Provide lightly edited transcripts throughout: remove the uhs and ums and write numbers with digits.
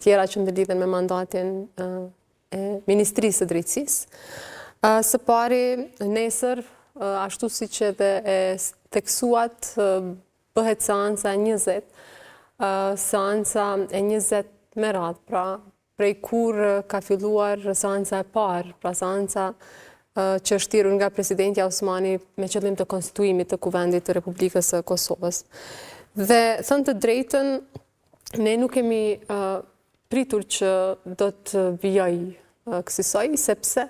tjera që ndërlidhen me mandatin e Ministrisë së Drejtësisë. Së pari, nesër, ashtu si që dhe e teksuat, bëhet seanca 20, seanca e 20 me radhë, pra prej kur ka filluar seanca e parë, pra seanca që është thirrur nga presidenti Osmani me qëllim të konstituimit të Kuvendit të Republikës së Kosovës. Dhe thënë të drejtën, ne nuk kemi pritur që do të vijoj kësaj, sepse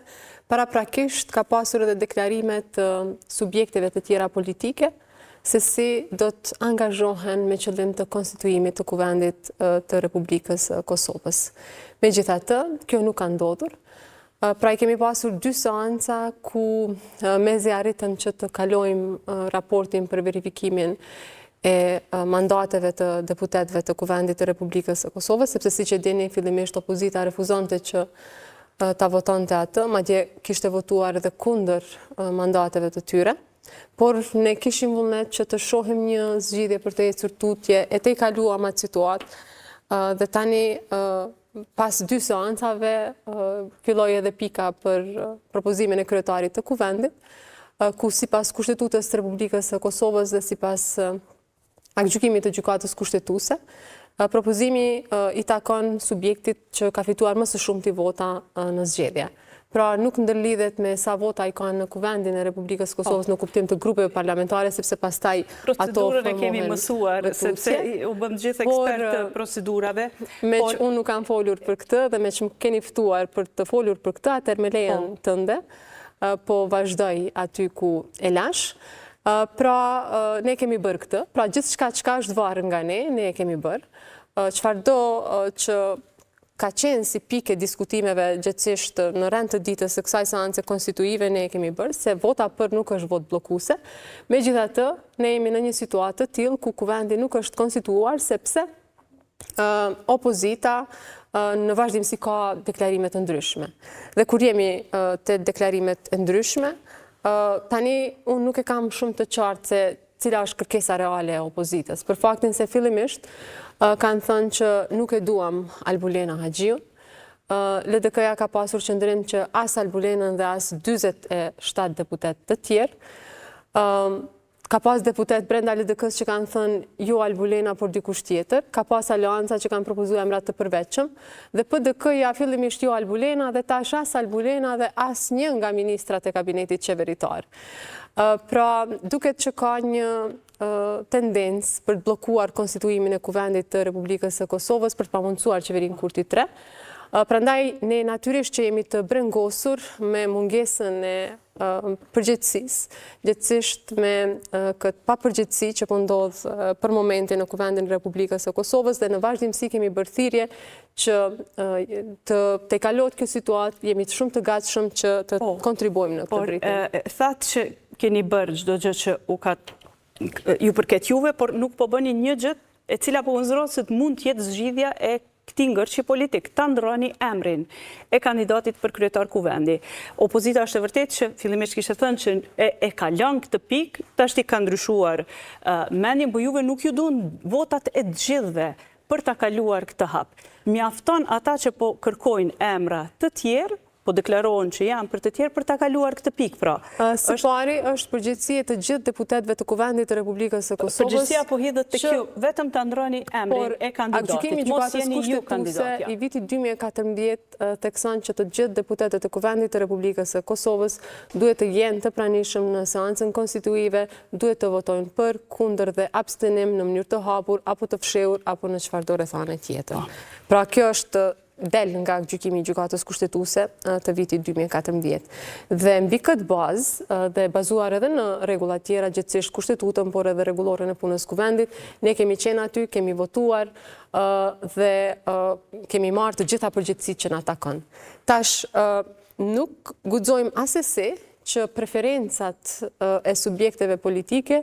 paraprakisht ka pasur edhe deklarimet subjekteve të tjera politike, se si do të angazhohen me qëllim të konstituimit të Kuvendit të Republikës së Kosovës. Megjithatë, kjo nuk ka ndodhur. Pra i kemi pasur 2 seanca ku mezi arritëm që të kalojmë raportin për verifikimin e mandateve të deputetëve të Kuvendit të Republikës së Kosovës, sepse si që dini fillimisht opozita refuzonte që ta votonte atë, madje kishte votuar edhe kundër mandateve të tyre, por ne kishim vullnet që të shohim një zgjidhje për të ecur tutje, e të i kaluam atë situatë dhe tani pas 2 seancave filloi edhe pika për propozimin e kryetarit të Kuvendit, ku sipas Kushtetutës së Republikës së Kosovës dhe sipas aktgjykimit të gjykatës kushtetuese, propozimi i takon subjektit që ka fituar më së shumti vota në zgjedhje. Pra nuk ndërlidhet me sa vota i kanë në Kuvendin e Republikës Kosovës në kuptim të grupeve parlamentare, sepse pastaj ato procedurën e kemi mësuar, sepse u bëm gjithë ekspert të procedurave. Me që unë nuk kam folur për këtë dhe me që më keni ftuar për të folur për këtë, atër me lejen tënde, po vazhdoj aty ku e lash. Pra ne kemi bërë këtë, pra gjithë çka është varë nga ne e kemi bërë. Çfarëdo që ka qenë si pike diskutimeve gjithësisht në rend të ditës së kësaj seance konstituive ne e kemi bërë, se vota për nuk është vot bllokuese. Megjithatë, ne jemi në një situatë të tillë ku Kuvendi nuk është konstituar sepse opozita në vazhdimsi ka deklarime të ndryshme. Dhe kur jemi te deklarimet e ndryshme, tani unë nuk e kam shumë të qartë se cila është kërkesa reale e opozitës. Për faktin se fillimisht kanë thënë që nuk e duam Albulena Haxhiun. LDK-ja ka pasur qëndrim që as Albulenën dhe as 47 deputet të tjerë. Ka pas deputet brenda LDK-s që kanë thënë jo Albulena, por dikush tjetër. Ka pas aleanca që kanë propozuar emrat të përveçëm. Dhe PDK-ja fillimisht jo Albulena dhe tash as Albulena dhe as një nga ministrat e kabinetit qeveritar. Pra, duket që ka një tendencë për të blokuar konstituimin e Kuvendit të Republikës së Kosovës për të pamundsuar qeverinë Kurti 3. Prandaj, ne natyrisht që jemi të brengosur me mungesën e përgjegjësisë, gjithësisht me këtë papërgjegjësi që po ndodh për momentin në Kuvendin e Republikës së Kosovës dhe në vazhdimsi kemi bërë thirrje që të kalohet kjo situatë, jemi shumë të gatshëm që të kontribuojmë në këtë drejtim. Thatë që keni bërë çdo gjë që ju përket juve, por nuk po bëni një gjë e cila po unëzrohet se mund të jetë zgjidhja e këtij ngërçi politik, ta ndroni emrin e kandidatit për kryetar Kuvendi. Opozita është e vërtetë që fillimisht kishte thënë që e ka lënë këtë pikë, tash i ka ndryshuar mendjen, por juve nuk ju duan votat e të gjithëve për ta kaluar këtë hap. Mjafton ata që po kërkojnë emra të tjerë, po deklarohen që janë për të tjerë për ta kaluar këtë pikë, pra. Së pari është përgjegjësia e të gjithë deputetëve të Kuvendit të Republikës së Kosovës. Përgjegjësia po hidhet tek ju, vetëm ta ndroni emrin e kandidatit, mos jeni ju kandidatja. I vitit 2014 tekson që të gjithë deputetët e Kuvendit të Republikës së Kosovës duhet të jenë të pranishëm në seancën konstituive, duhet të votojnë për, kundër dhe abstenim në mënyrë të hapur apo të fshehur apo në çfarëdo rrethane tjetër. Pra kjo është del nga gjykimi i gjykatës kushtetuese të vitit 2014. Dhe mbi këtë bazë dhe bazuar edhe në rregulla të tjera, gjithsesi kushtetutën, por edhe rregulloren e punës Kuvendit, ne kemi qenë aty, kemi votuar dhe kemi marrë të gjitha përgjegjësitë që na takon. Tash nuk guxojmë asesi që preferencat e subjekteve politike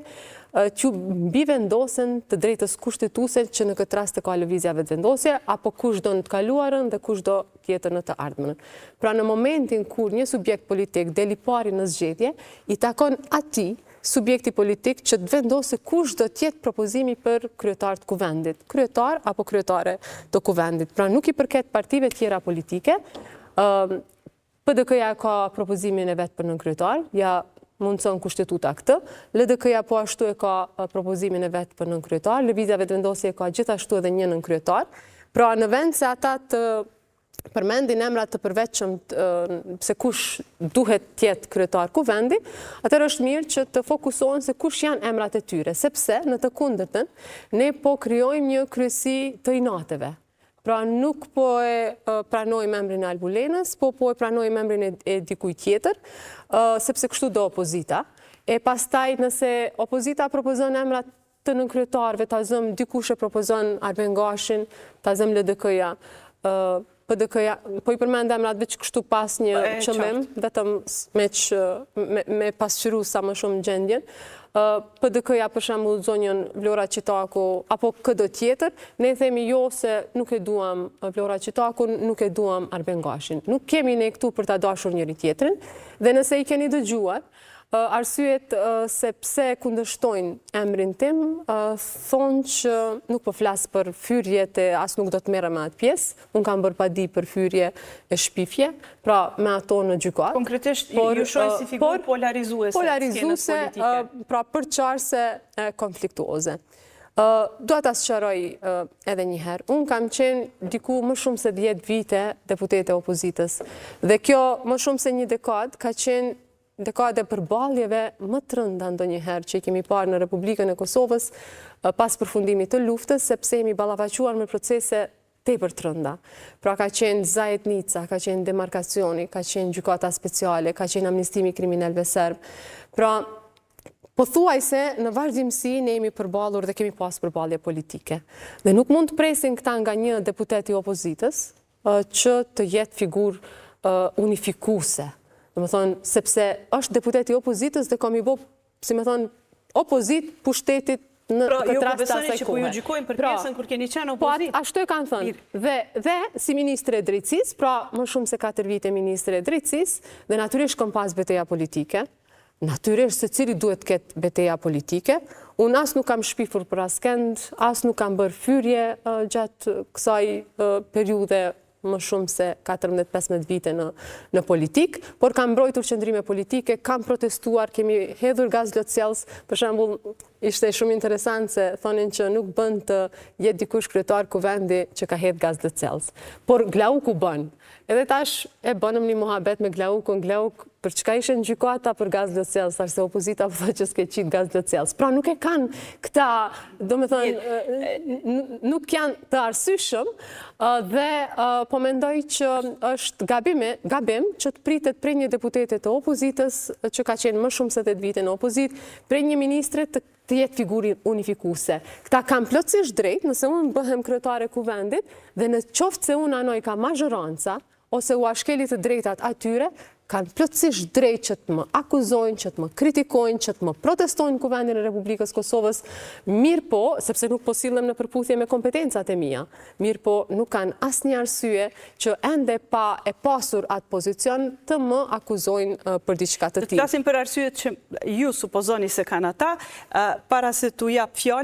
që bivendosen të drejtës kushtetuese që në këtë rast të ka lëvizja vetëvendosje, apo kush do në të kaluarën dhe kush do tjetër në të ardhmen. Pra në momentin kur një subjekt politik deli pari në zgjedhje, i takon atij subjekti politik që të vendosë kush do tjetë propozimi për kryetar të kuvendit, kryetar apo kryetare të kuvendit. Pra nuk i përket partive tjera politike, PDK-ja ka propozimin e vetë për nën kryetar, ja mundëson kushtetuta këtë, LDK-ja po ashtu e ka propozimin e vetë për nën kryetar, Lëvizja Vetëvendosje ka gjithashtu edhe një nën kryetar, pra në vend se ata të përmendin emrat të përveçëm se kush duhet tjetë kryetar kuvendi, atër është mirë që të fokusohen se kush janë emrat e tyre, sepse në të kundërtën ne po krijojmë një kryesi të inateve. Pra nuk po e pranojmë emrin e Albulenës, po e pranojmë emrin e dikuj tjetër, sepse kështu do opozita. E pastaj nëse opozita propozon emrat të nënkryetarëve, ta zëm dikush e propozon Arben Gashin, ta zëm LDK-ja, PDK-ja, po i përmend emrat veç kështu pas një qëllim, vetëm me pasqyru sa më shumë gjendjen. PDK-ja për shembull zonjën Vlora Qitaku apo këdo tjetër, ne themi jo se nuk e duam Vlora Qitakun, nuk e duam Arben Gashin. Nuk kemi ne këtu për ta dashur njëri tjetrin, dhe nëse i keni dëgjuar, arsyet se pse kundërshtojnë emrin tim, thonë që nuk po flas për fyrjet e as nuk do të merrem me atë pjesë, unë kam bërë padi për fyrje e shpifje, pra me ato në gjykat. Konkretisht ju shohin si figurë polarizuese, pra përçarëse konfliktuoze. Do ta sqaroj edhe një herë. Unë kam qenë diku më shumë se 10 vite deputete opozitës, dhe kjo më shumë se një dekadë ka qenë dekade përballjeve më të rënda ndonjëherë që i kemi parë në Republikën e Kosovës pas përfundimit të luftës, sepse jemi ballavaquar me procese tepër të rënda. Pra ka qenë zajetnica, ka qenë demarkacioni, ka qenë gjykata speciale, ka qenë amnistimi kriminalëve serb. Pra, pothuajse në vazhdimsi ne jemi përballur dhe kemi pas përballje politike. Dhe nuk mund të presin këta nga një deputet i opozitës që të jetë figurë unifikuese. Dhe me thonë, sepse është deputeti opozitës dhe kam i bo, si me thonë, opozit pushtetit në këtë rast të asaj që po ju gjykojmë për pjesën kur keni qenë Po, opozit. ashtu e kanë thënë. Dhe si ministre e drejtësisë, pra më shumë se 4 vite ministre e drejtësisë, dhe natyrisht kam pas beteja politike, natyrisht se cili duhet ketë beteja politike, unë as nuk kam shpifur për askend, as nuk kam bërë fyrje gjatë kësaj periude më shumë se 14-15 vite në politik, por kam mbrojtur qëndrime politike, kam protestuar, kemi hedhur gaz lotësjellës, për shembull, ishte shumë interesant se thonin që nuk bën të jetë dikush kryetar kuvendi që ka hedhur gaz lotësjellës, por Glauku bën. Edhe tash e bënëm një muhabet me Glaukun, Glauk, për çka ishe në gjykata për gaz lotësjellës, se opozita po thotë që s'ke qit gaz lotësjellës. Pra nuk e kanë këta, domethënë, nuk janë të arsyeshëm, dhe po mendoj që është gabim që të pritet prej një deputete të opozitës që ka qenë më shumë se 8 vite në opozit, prej një ministre të jetë figuri unifikuese. Këta kanë plotësisht drejt, nëse unë bëhem kryetare kuvendit, dhe në qoftë se unë anoj ka mazhoranca, ose u ashkelit të drejtat atyre, kanë plotësisht drejt që të më akuzojnë, që të më kritikojnë, që të më protestojnë kuvendin e Republikës Kosovës, mirë po, sepse nuk po sillem në përputhje me kompetencat e mia, mirë po nuk kanë asnjë arsye që ende pa e pasur atë pozicion të më akuzojnë për diçka të tillë. Të flasim për arsyet që ju supozoni se kanë ata, para se t'u jap fjalë